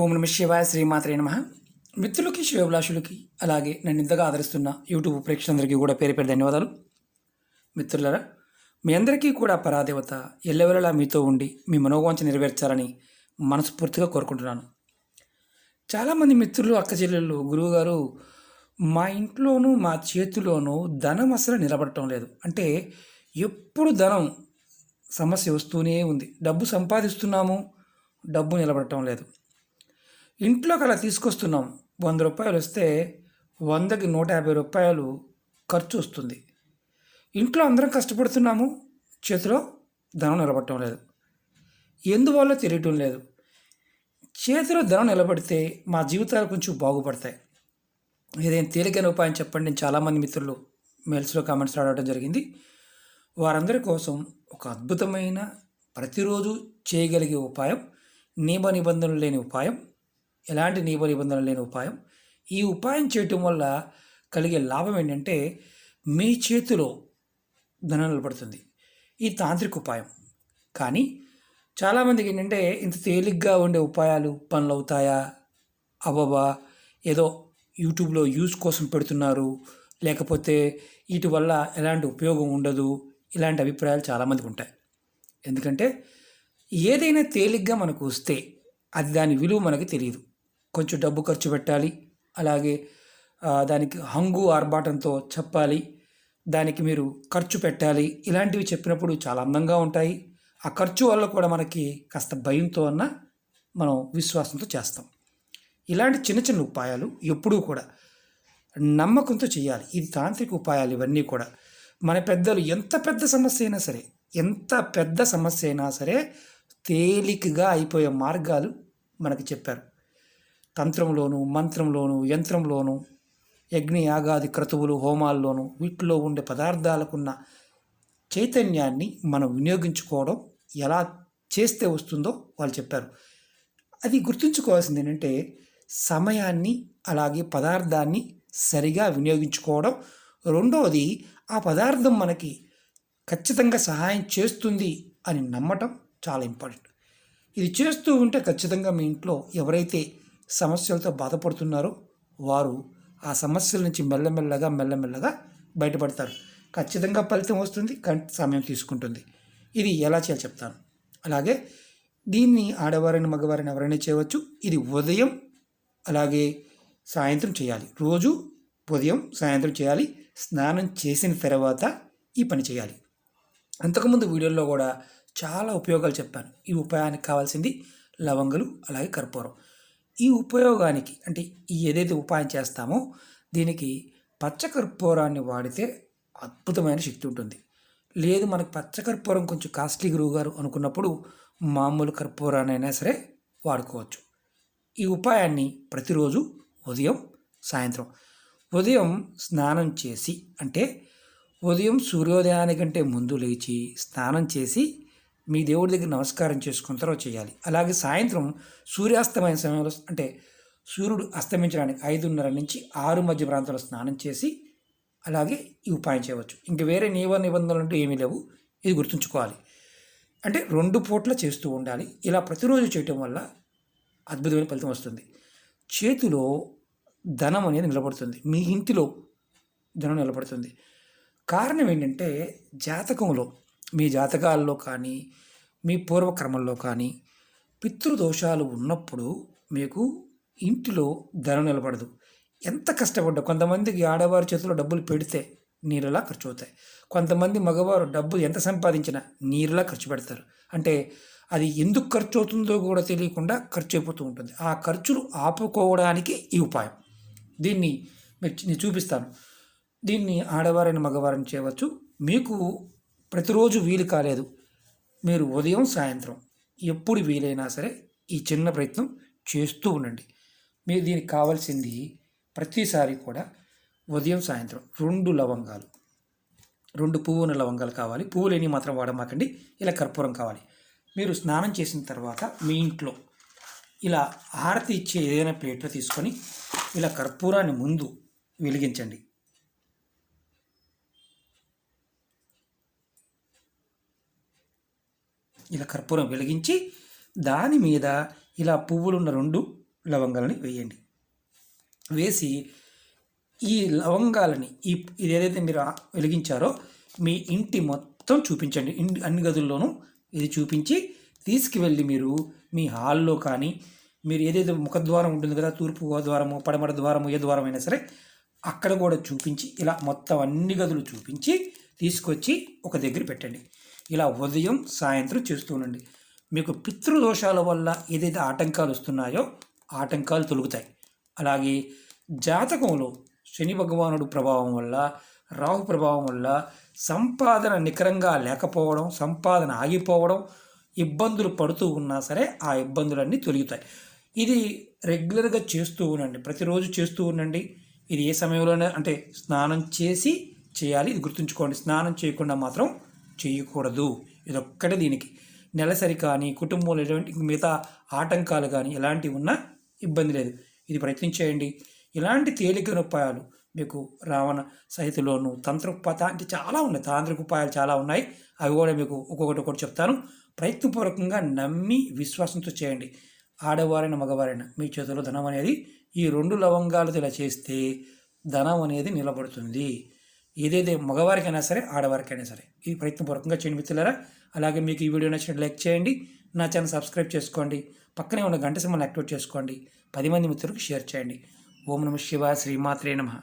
ఓం నమ శివాయ శ్రీమాత్రే నమ. మిత్రులకి శివభిలాషులకి అలాగే నన్ను ఇంతగా ఆదరిస్తున్న యూట్యూబ్ ప్రేక్షకులందరికీ కూడా పేరు పేరు ధన్యవాదాలు. మిత్రులరా, మీ అందరికీ కూడా పరాదేవత ఎల్లవెల్లలా మీతో ఉండి మీ మనోవాంఛ నెరవేర్చాలని మనస్ఫూర్తిగా కోరుకుంటున్నాను. చాలామంది మిత్రులు, అక్క చెల్లెళ్ళు, గురువుగారు, మా ఇంట్లోనూ మా చేతిలోనూ ధనం అసలు నిలబడటం లేదు, అంటే ఎప్పుడు ధనం సమస్య వస్తూనే ఉంది, డబ్బు సంపాదిస్తున్నాము, డబ్బు నిలబడటం లేదు. ఇంట్లోకి అలా తీసుకొస్తున్నాం, 100 రూపాయలు వస్తే 100కి 150 రూపాయలు ఖర్చు వస్తుంది. ఇంట్లో అందరం కష్టపడుతున్నాము, చేతిలో ధనం నిలబడటం లేదు. ఎందువల్ల తెలియటం లేదు. చేతిలో ధనం నిలబడితే మా జీవితాలు కొంచెం బాగుపడతాయి. ఏదైనా తేలికైన ఉపాయం చెప్పండి. నేను చాలామంది మిత్రులు మెయిల్స్లో కామెంట్స్ రావడం జరిగింది. వారందరి కోసం ఒక అద్భుతమైన ప్రతిరోజు చేయగలిగే ఉపాయం, నియమ నిబంధనలు లేని ఉపాయం, ఎలాంటి నియమ నిబంధనలు లేని ఉపాయం. ఈ ఉపాయం చేయటం వల్ల కలిగే లాభం ఏంటంటే మీ చేతిలో ధనం నిలబడుతుంది. ఈ తాంత్రిక ఉపాయం. కానీ చాలామందికి ఏంటంటే ఇంత తేలిగ్గా ఉండే ఉపాయాలు పనులు అవుతాయా, అవ్వవా, ఏదో యూట్యూబ్లో యూస్ కోసం పెడుతున్నారు, లేకపోతే వీటి వల్ల ఎలాంటి ఉపయోగం ఉండదు, ఇలాంటి అభిప్రాయాలు చాలామందికి ఉంటాయి. ఎందుకంటే ఏదైనా తేలిగ్గా మనకు వస్తే అది దాని విలువ మనకి తెలియదు. కొంచెం డబ్బు ఖర్చు పెట్టాలి, అలాగే దానికి హంగు ఆర్భాటంతో చెప్పాలి, దానికి మీరు ఖర్చు పెట్టాలి, ఇలాంటివి చెప్పినప్పుడు చాలా అందంగా ఉంటాయి. ఆ ఖర్చు వల్ల కూడా మనకి కాస్త భయంతో మనం విశ్వాసంతో చేస్తాం. ఇలాంటి చిన్న చిన్న ఉపాయాలు ఎప్పుడూ కూడా నమ్మకంతో చేయాలి. ఇది తాంత్రిక ఉపాయాలు. ఇవన్నీ కూడా మన పెద్దలు ఎంత పెద్ద సమస్య అయినా సరే తేలికగా అయిపోయే మార్గాలు మనకి చెప్పారు. తంత్రంలోను, మంత్రంలోను, యంత్రంలోను, యజ్ఞ యాగాది క్రతువులు, హోమాల్లోనూ వీటిలో ఉండే పదార్థాలకున్న చైతన్యాన్ని మనం వినియోగించుకోవడం ఎలా చేస్తే వస్తుందో వాళ్ళు చెప్పారు. అది గుర్తుంచుకోవాల్సింది ఏంటంటే సమయాన్ని, అలాగే పదార్థాన్ని సరిగా వినియోగించుకోవడం. రెండవది, ఆ పదార్థం మనకి ఖచ్చితంగా సహాయం చేస్తుంది అని నమ్మటం చాలా ఇంపార్టెంట్. ఇది చేస్తూ ఉంటే ఖచ్చితంగా మీ ఇంట్లో ఎవరైతే సమస్యలతో బాధపడుతున్నారో వారు ఆ సమస్యల నుంచి మెల్లమెల్లగా బయటపడతారు. ఖచ్చితంగా ఫలితం వస్తుంది, కానీ సమయం తీసుకుంటుంది. ఇది ఎలా చేయాలో చెప్తాను. అలాగే దీన్ని ఆడవారైన మగవారైన ఎవరైనా చేయవచ్చు. ఇది ఉదయం అలాగే సాయంత్రం చేయాలి. రోజు ఉదయం సాయంత్రం చేయాలి. స్నానం చేసిన తర్వాత ఈ పని చేయాలి. అంతకుముందు వీడియోలో కూడా చాలా ఉపయోగాలు చెప్పాను. ఈ ఉపాయానికి కావాల్సింది లవంగలు, అలాగే కర్పూరం. ఈ ఉపయోగానికి అంటే ఈ ఏదైతే ఉపాయం చేస్తామో దీనికి పచ్చకర్పూరాన్ని వాడితే అద్భుతమైన శక్తి ఉంటుంది. లేదు మనకు పచ్చకర్పూరం కొంచెం కాస్ట్లీ గురువుగారు అనుకున్నప్పుడు మామూలు కర్పూరాన్ని అయినా సరే వాడుకోవచ్చు. ఈ ఉపాయాన్ని ప్రతిరోజు ఉదయం సాయంత్రం, ఉదయం స్నానం చేసి, అంటే ఉదయం సూర్యోదయానికంటే ముందు లేచి స్నానం చేసి మీ దేవుడి దగ్గర నమస్కారం చేసుకున్న తర్వాత చేయాలి. అలాగే సాయంత్రం సూర్యాస్తమయ సమయంలో, అంటే సూర్యుడు అస్తమించడానికి 5:30 నుంచి 6 మధ్య ప్రాంతంలో స్నానం చేసి అలాగే ఈ ఉపాయం చేయవచ్చు. ఇంక వేరే నియమ నిబంధనలు అంటూ ఏమీ లేవు. ఇది గుర్తుంచుకోవాలి. అంటే 2 పూట్ల చేస్తూ ఉండాలి. ఇలా ప్రతిరోజు చేయటం వల్ల అద్భుతమైన ఫలితం వస్తుంది. చేతిలో ధనం అనేది నిలబడుతుంది. మీ ఇంటిలో ధనం నిలబడుతుంది. కారణం ఏంటంటే జాతకంలో, మీ జాతకాల్లో కానీ మీ పూర్వకర్మల్లో కానీ పితృదోషాలు ఉన్నప్పుడు మీకు ఇంటిలో ధనం నిలబడదు. ఎంత కష్టపడ్డా, కొంతమందికి ఆడవారి చేతిలో డబ్బులు పెడితే నీరులా ఖర్చు అవుతాయి. కొంతమంది మగవారు డబ్బు ఎంత సంపాదించినా నీరులా ఖర్చు పెడతారు. అంటే అది ఎందుకు ఖర్చు అవుతుందో కూడా తెలియకుండా ఖర్చు అయిపోతూ ఉంటుంది. ఆ ఖర్చులు ఆపుకోవడానికి ఈ ఉపాయం. దీన్ని నేను చూపిస్తాను. దీన్ని ఆడవారైన మగవారిని చేయవచ్చు. మీకు ప్రతిరోజు వీలు కాలేదు, మీరు ఉదయం సాయంత్రం ఎప్పుడు వీలైనా సరే ఈ చిన్న ప్రయత్నం చేస్తూ ఉండండి. మీరు దీనికి కావాల్సింది ప్రతిసారి కూడా ఉదయం సాయంత్రం 2 లవంగాలు, 2 పువ్వున లవంగాలు కావాలి. పువ్వులేని మాత్రం వాడమాకండి. ఇలా కర్పూరం కావాలి. మీరు స్నానం చేసిన తర్వాత మీ ఇంట్లో ఇలా హారతి ఇచ్చే ఏదైనా ప్లేట్లో తీసుకొని ఇలా కర్పూరాన్ని ముందు వెలిగించండి. ఇలా కర్పూరం వెలిగించి దాని మీద ఇలా పువ్వులున్న 2 లవంగాలని వేయండి. వేసి ఈ లవంగాలని ఇది ఏదైతే మీరు వెలిగించారో మీ ఇంటి మొత్తం చూపించండి. అన్ని గదుల్లోనూ ఇది చూపించి తీసుకువెళ్ళి మీరు మీ హాల్లో కానీ, మీరు ఏదైతే ముఖద్వారం ఉంటుంది కదా, తూర్పు ద్వారము, పడమర ద్వారము, ఏ ద్వారం అయినా సరే అక్కడ కూడా చూపించి, ఇలా మొత్తం అన్ని గదులు చూపించి తీసుకొచ్చి ఒక దగ్గర పెట్టండి. ఇలా ఉదయం సాయంత్రం చేస్తూ ఉండండి. మీకు పితృదోషాల వల్ల ఏదైతే ఆటంకాలు వస్తున్నాయో ఆటంకాలు తొలుగుతాయి. అలాగే జాతకంలో శని భగవానుడు ప్రభావం వల్ల, రాహు ప్రభావం వల్ల సంపాదన నికరంగా లేకపోవడం, సంపాదన ఆగిపోవడం, ఇబ్బందులు పడుతూ ఉన్నా సరే ఆ ఇబ్బందులన్నీ తొలుగుతాయి. ఇది రెగ్యులర్గా చేస్తూ ఉండండి, ప్రతిరోజు చేస్తూ ఉండండి. ఇది ఏ సమయంలోనే అంటే స్నానం చేసి చేయాలి, ఇది గుర్తుంచుకోండి. స్నానం చేయకుండా మాత్రం చేయకూడదు. ఇదొక్కటే దీనికి. నెలసరి కానీ, కుటుంబంలో ఎటువంటి మిగతా ఆటంకాలు కానీ ఎలాంటివి ఉన్నా ఇబ్బంది లేదు. ఇది ప్రయత్నించేయండి. ఇలాంటి తేలికైన ఉపాయాలు మీకు రావణ సహితలోను తంత్రోపాత అంటే చాలా ఉన్నాయి, తాంత్రిక ఉపాయాలు చాలా ఉన్నాయి. అవి కూడా మీకు ఒక్కొక్కటి చెప్తాను. ప్రయత్నపూర్వకంగా నమ్మి విశ్వాసంతో చేయండి. ఆడవారైనా మగవారైనా మీ చేతిలో ధనం అనేది ఈ 2 లవంగాలతో ఇలా చేస్తే ధనం అనేది నిలబడుతుంది. ఏదైతే మగవారికైనా సరే ఆడవారికైనా సరే ఇది ప్రయత్నపూర్వకంగా చేయండి మిత్రులారా. అలాగే మీకు ఈ వీడియో నచ్చినట్టు లైక్ చేయండి, నా ఛానల్ సబ్స్క్రైబ్ చేసుకోండి, పక్కనే ఉన్న గంట సింబల్ని యాక్టివేట్ చేసుకోండి, 10 మంది మిత్రులకు షేర్ చేయండి. ఓం నమః శివాయ, శ్రీమాత్రే నమః.